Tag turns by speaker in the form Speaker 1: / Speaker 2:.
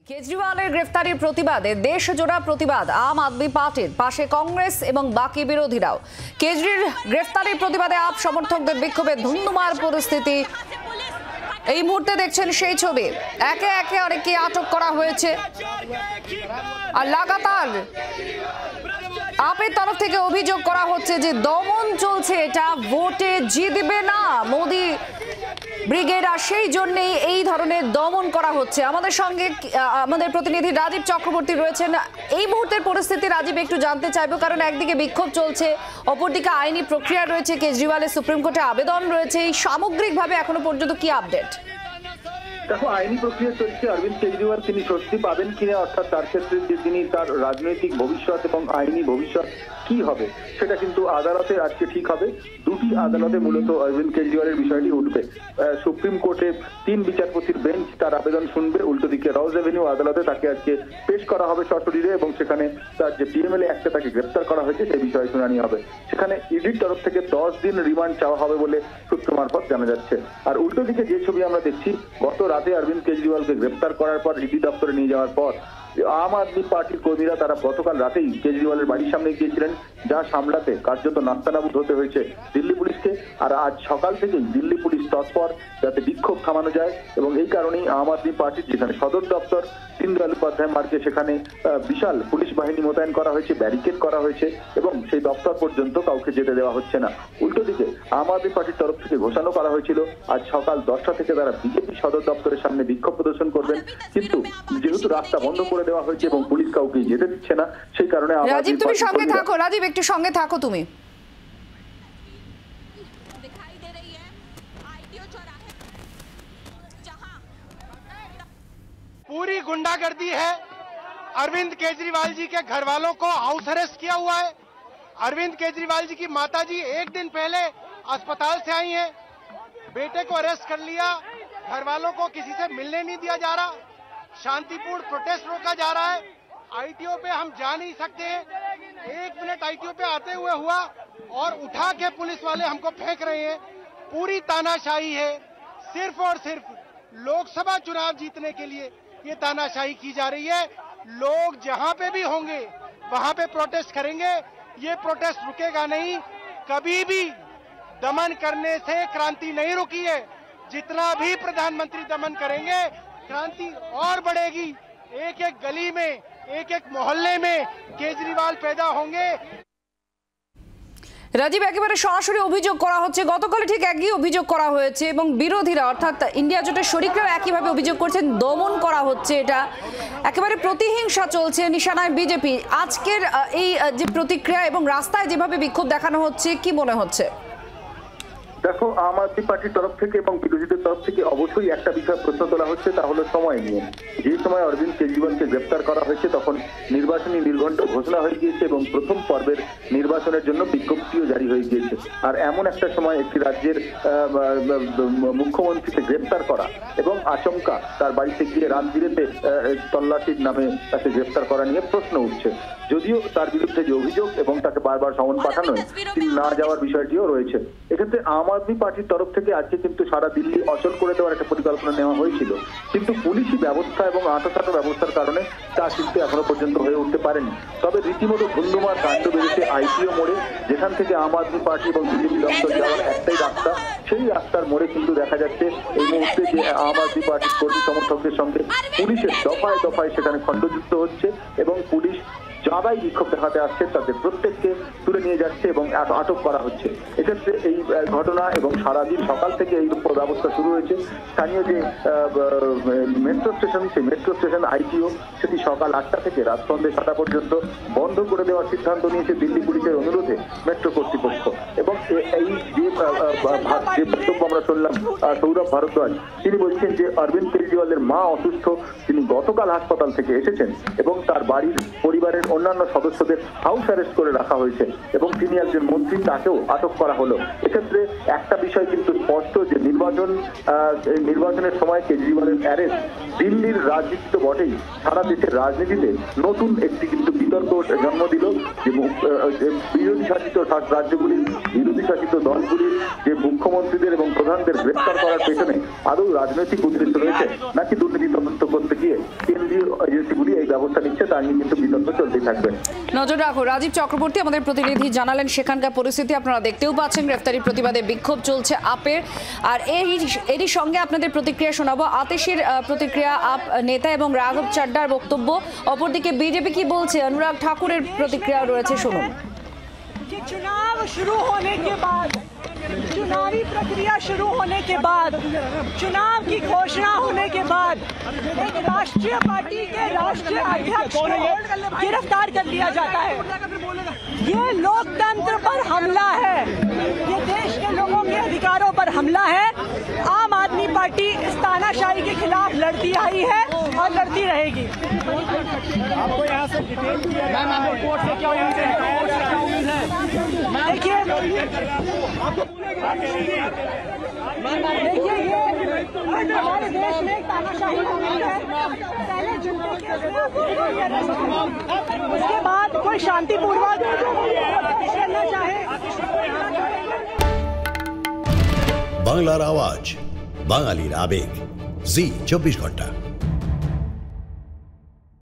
Speaker 1: কেজরিওয়ালের গ্রেফতারির প্রতিবাদে দেশজোড়া প্রতিবাদ আম আদমি পার্টির পাশে কংগ্রেস এবং বাকি বিরোধীরাও। কেজরির গ্রেফতারির প্রতিবাদে আপ সমর্থকদের বিক্ষোভে ধুন্ধুমার পরিস্থিতি। এই মুহূর্তে দেখছেন সেই ছবি, একে একে অনেককে আটক করা হয়েছে আর লাগাতার আপের তরফ থেকে অভিযোগ করা হচ্ছে যে দমন চলছে, এটা ভোটে জিতবে না মোদি ব্রিগেড, আর সেই জন্যই এই ধরনের দমন করা হচ্ছে। আমাদের সঙ্গে আমাদের প্রতিনিধি রাজীব চক্রবর্তী রয়েছেন। এই মুহূর্তের পরিস্থিতি রাজীব একটু জানতে চাইবো, কারণ একদিকে বিক্ষোভ চলছে, অপরদিকে আইনি প্রক্রিয়া রয়েছে, কেজরিওয়ালের সুপ্রিম কোর্টে আবেদন রয়েছে। এই সামগ্রিকভাবে এখনো পর্যন্ত কি আপডেট?
Speaker 2: দেখো, আইনি প্রক্রিয়া চলছে। অরবিন্দ কেজরিওয়াল তিনি স্বস্তি পাবেন কিনা, অর্থাৎ তার ক্ষেত্রে যে তিনি তার রাজনৈতিক ভবিষ্যৎ এবং আইনি ভবিষ্যৎ কি হবে সেটা কিন্তু আদালতে আজকে ঠিক হবে। দুটি আদালতে মূলত অরবিন্দ কেজরিওয়ালের বিষয়টি উঠবে। সুপ্রিম কোর্টে 3 বিচারপতির বেঞ্চ তার আবেদন শুনবে, উল্টো দিকে রজ এভিনিউ আদালতে তাকে আজকে পেশ করা হবে সশরীরে, এবং সেখানে তার যে পিএমএলএ অ্যাক্টে তাকে গ্রেপ্তার করা হয়েছে সেই বিষয়ে শুনানি হবে। সেখানে ইডির তরফ থেকে 10 দিন রিমান্ড চাওয়া হবে বলে সূত্র মারফত জানা যাচ্ছে। আর উল্টো দিকে যে ছবি আমরা দেখছি, গত রাতে অরবিন্দ কেজরিওয়ালকে গ্রেপ্তার করার পর ইডি দপ্তরে নিয়ে যাওয়ার পর আম আদমি পার্টির কর্মীরা তারা গতকাল রাতেই কেজরিওয়ালের বাড়ির সামনে গিয়েছিলেন, যা সামলাতে কার্যত নাস্তানাবুদ হতে হয়েছে দিল্লি পুলিশকে। আর আজ সকাল থেকেই দিল্লি পুলিশ তৎপর যাতে বিক্ষোভ থামানো যায়, এবং এই কারণেই আম আদমি পার্টির যেখানে সদর দপ্তর দীনদয়াল উপাধ্যায় মার্গে সেখানে বিশাল পুলিশ বাহিনী মোতায়েন করা হয়েছে, ব্যারিকেড করা হয়েছে, এবং সেই দপ্তর পর্যন্ত কাউকে যেতে দেওয়া হচ্ছে না। উল্টো দিকে আম আদমি পার্টির তরফ থেকে ঘোষণা করা হয়েছিল আজ সকাল 10টা থেকে তারা বিজেপি সদর দপ্তরের সামনে বিক্ষোভ প্রদর্শন করবেন, কিন্তু যেহেতু রাস্তা বন্ধ করে দেওয়া হয়েছে এবং পুলিশ কাউকে যেতে দিচ্ছে না, সেই কারণে
Speaker 1: রাজীব তুমি সঙ্গে থাকো, রাজীব একটু সঙ্গে থাকো তুমি।
Speaker 3: पूरी गुंडागर्दी है। अरविंद केजरीवाल जी के घर वालों को हाउस अरेस्ट किया हुआ है। अरविंद केजरीवाल जी की माताजी 1 दिन पहले अस्पताल से आई हैं, बेटे को अरेस्ट कर लिया, घर वालों को किसी से मिलने नहीं दिया जा रहा, शांतिपूर्ण प्रोटेस्ट रोका जा रहा है। आईटीओ पे हम जा नहीं सकते हैं, 1 मिनट आईटीओ पे आते हुए हुआ और उठा के पुलिस वाले हमको फेंक रहे हैं। पूरी तानाशाही है, सिर्फ और सिर्फ लोकसभा चुनाव जीतने के लिए ये तानाशाही की जा रही है। लोग जहां पे भी होंगे वहां पे प्रोटेस्ट करेंगे, ये प्रोटेस्ट रुकेगा नहीं। कभी भी दमन करने से क्रांति नहीं रुकी है। जितना भी प्रधानमंत्री दमन करेंगे क्रांति और बढ़ेगी। एक एक गली में, एक एक मोहल्ले में केजरीवाल पैदा होंगे।
Speaker 1: রাজীব, একেবারে সরাসরি অভিযোগ করা হচ্ছে, গতকাল ঠিক একই অভিযোগ করা হয়েছে এবং বিরোধীরা অর্থাৎ ইন্ডিয়া জোটের শরিকরাও একইভাবে অভিযোগ করছেন দমন করা হচ্ছে, এটা একেবারে প্রতিহিংসা চলছে, নিশানায় বিজেপি। আজকের এই যে প্রতিক্রিয়া এবং রাস্তায় যেভাবে বিক্ষোভ দেখানো হচ্ছে, কি মনে হচ্ছে?
Speaker 2: দেখো, আম আদমি পার্টির তরফ থেকে এবং বিরোধীদের তরফ থেকে অবশ্যই একটা বিষয় প্রশ্ন তোলা হচ্ছে, তা হলো সময় নিয়ে। যে সময় অরবিন্দ কেজরিওয়ালকে গ্রেপ্তার করা হয়েছে তখন নির্বাচনী নির্ঘণ্ট ঘোষণা হয়ে গিয়েছে এবং প্রথম পর্বের নির্বাচনের জন্য বিজ্ঞপ্তিও জারি হয়ে গিয়েছে। আর এমন একটা সময় একটি রাজ্যের মুখ্যমন্ত্রীকে গ্রেপ্তার করা এবং আচমকা তার বাড়িতে গিয়ে রাতবিরেতে তল্লাশির নামে তাকে গ্রেপ্তার করা নিয়ে প্রশ্ন উঠছে। যদিও তার বিরুদ্ধে যে অভিযোগ এবং তাকে বারবার সমন পাঠানোয় তিনি না যাওয়ার বিষয়টিও রয়েছে। এক্ষেত্রে আম আদমি পার্টির তরফ থেকে আজকে কিন্তু সারা দিল্লি অচল করে দেওয়ার একটা পরিকল্পনা নেওয়া হয়েছিল, কিন্তু পুলিশি ব্যবস্থা এবং আঁটোসাঁটো ব্যবস্থার কারণে তা কিন্তু এখনো পর্যন্ত হয়ে উঠতে পারেনি। তবে রীতিমতো ধুন্ধুমার কাণ্ড বেড়েছে আইটিও মোড়ে, যেখান থেকে আম আদমি পার্টি এবং বিজেপি দপ্তর যাওয়ার একটাই রাস্তা। সেই রাস্তার মোড়ে কিন্তু দেখা যাচ্ছে এই মুহূর্তে যে আম আদমি পার্টির কর্মী সমর্থকদের সঙ্গে পুলিশের দফায় দফায় সেখানে খণ্ডযুদ্ধ হচ্ছে, এবং পুলিশ যারাই বিক্ষোভ দেখাতে আসছে তাদের প্রত্যেককে তুলে নিয়ে যাচ্ছে এবং আটক করা হচ্ছে। এক্ষেত্রে এই ঘটনা এবং সারাদিন সকাল থেকে এই ব্যবস্থা শুরু হয়েছে। স্থানীয় যে মেট্রো স্টেশন, সেই মেট্রো স্টেশন আইটিও সেটি সকাল 8টা থেকে রাত সন্ধ্যে 7টা পর্যন্ত বন্ধ করে দেওয়ার সিদ্ধান্ত নিয়েছে দিল্লি পুলিশের অনুরোধে মেট্রো কর্তৃপক্ষ। এবং এই যে বক্তব্য আমরা শুনলাম সৌরভ ভারদ্বাজ, তিনি বলছেন যে অরবিন্দ কেজরিওয়ালের মা অসুস্থ, তিনি গতকাল হাসপাতাল থেকে এসেছেন এবং তার বাড়ির পরিবারের অন্যান্য সদস্যদের হাউস অ্যারেস্ট করে রাখা হয়েছে এবং তিনি একজন মন্ত্রী, তাকেও আটক করা হলো। এক্ষেত্রে একটা বিষয় কিন্তু স্পষ্ট যে নির্বাচনের সময় কেজরিওয়ালের অ্যারেস্ট দিল্লির রাজনীতি তো বটেই, সারা দেশের রাজনীতিতে নতুন একটি কিন্তু বিতর্ক জন্ম দিল। যে বিরোধী শাসিত রাজ্যগুলির বিরোধী শাসিত দলগুলির যে মুখ্যমন্ত্রীদের এবং প্রধানদের গ্রেফতার করার পেছনে আদৌ রাজনৈতিক উদ্দেশ্য রয়েছে নাকি দুর্নীতি তদন্ত করতে গিয়ে কেন্দ্রীয় এজেন্সিগুলি এই ব্যবস্থা নিচ্ছে তা নিয়ে কিন্তু বিতর্ক চলতেই থাকবে।
Speaker 1: নজর রাখো। রাজীব চক্রবর্তী আমাদের প্রতিনিধি জানালেন সেখানকার পরিস্থিতি আপনারা দেখতেও পাচ্ছেন। গ্রেফতারির প্রতিবাদে বিক্ষোভ চলছে আপের। আর এরই সঙ্গে আপনাদের প্রতিক্রিয়া শোনাবো। আতিশির প্রতিক্রিয়া, আপ নেতা এবং রাঘব চাড্ডার বক্তব্য। অপরদিকে বিজেপি কি বলছে, অনুরাগ ঠাকুরের প্রতিক্রিয়া রয়েছে, শুনুন।
Speaker 4: चुनाव शुरू होने के बाद, चुनावी प्रक्रिया शुरू होने के बाद, चुनाव की घोषणा होने के बाद एक राष्ट्रीय पार्टी के राष्ट्रीय अध्यक्ष को गिरफ्तार कर लिया जाता है। ये लोकतंत्र पर हमला है, ये देश के लोगों के अधिकारों पर हमला है। आम आदमी पार्टी इस तानाशाही के खिलाफ लड़ती आई है और लड़ती रहेगी। आपको यहाँ से डिटेल कोर्ट से क्या उम्मीद है? देखिए ये हमारे देश में एक तानाशाही हुई है। पहले जनता के उसके बाद कोई शांतिपूर्वक करना चाहे।
Speaker 5: বাংলার আওয়াজ, বাঙালির আবেগ, জি 24 ঘন্টা।